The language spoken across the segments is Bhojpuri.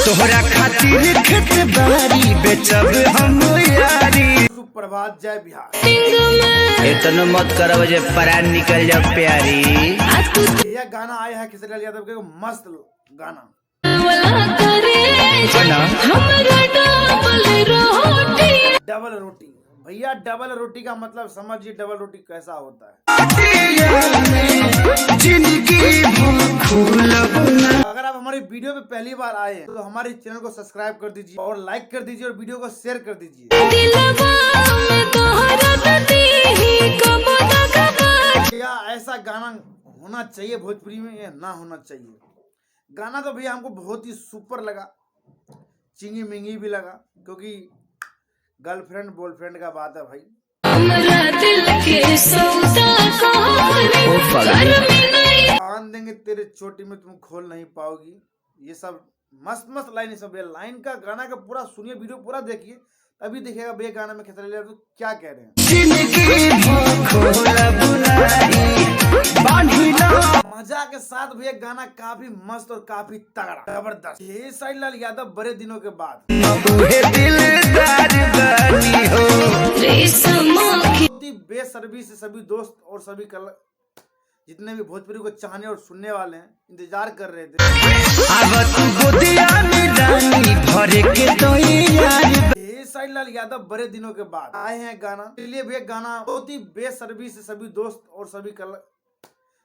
तोहरा खातिर खेत बारी बेचब हम यारी। सुप्रभात, जय बिहार। इतना मत करो जे परान निकल जा प्यारी। यह गाना आया है खेसारी लाल यादव के, मस्त गाना। डबल रोटी भैया, डबल रोटी का मतलब समझिए डबल रोटी कैसा होता है। अगर आप हमारी वीडियो पे पहली बार आए तो हमारे चैनल को सब्सक्राइब कर दीजिए और लाइक कर दीजिए और वीडियो को शेयर कर दीजिए। या ऐसा गाना होना चाहिए भोजपुरी में या ना होना चाहिए। गाना तो भैया हमको बहुत ही सुपर लगा, चिंगी मिंगी भी लगा, क्योंकि गर्लफ्रेंड बॉयफ्रेंड का बात है भाई। कान देंगे तेरे चोटी में तुम खोल नहीं पाओगी, ये सब मस्त मस्त लाइन, सब लाइन का गाना का पूरा सुनिए, वीडियो पूरा देखिए, अभी देखिएगा भैया गाना में खेसारी लाल यादव क्या कह रहे हैं। मजा के साथ भैया गाना काफी मस्त और काफी तगड़ा जबरदस्त। खेसारी लाल यादव बड़े दिनों के बाद बेसर्बी से सभी दोस्त और सभी जितने भी भोजपुरी को चाहने और सुनने वाले हैं इंतजार कर रहे थे। खेसारी लाल यादव बड़े दिनों के बाद आए हैं गाना, इसलिए भैया गाना बहुत ही बेसर्बी से सभी दोस्त और सभी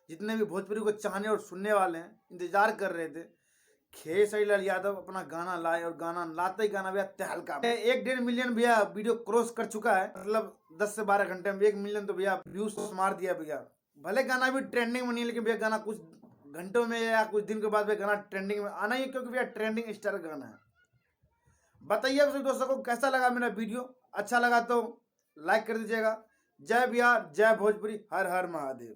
जितने भी भोजपुरी को चाहने और सुनने वाले हैं इंतजार कर रहे थे। खेसारी लाल यादव अपना गाना लाए और गाना लाते ही गाना भैया तहलका 1.5 मिलियन भैया वीडियो क्रॉस कर चुका है, मतलब 10 से 12 घंटे में 1 मिलियन तो भैया व्यूज मार दिया भैया। भले गाना भी ट्रेंडिंग में नहीं, लेकिन भैया गाना कुछ घंटों में या कुछ दिन के बाद भैया गाना ट्रेंडिंग में आना ही है, क्योंकि भैया ट्रेंडिंग स्टार गाना है। बताइए आप दोस्तों को कैसा लगा मेरा वीडियो, अच्छा लगा तो लाइक कर दीजिएगा। जय बिहार, जय भोजपुरी, हर हर महादेव।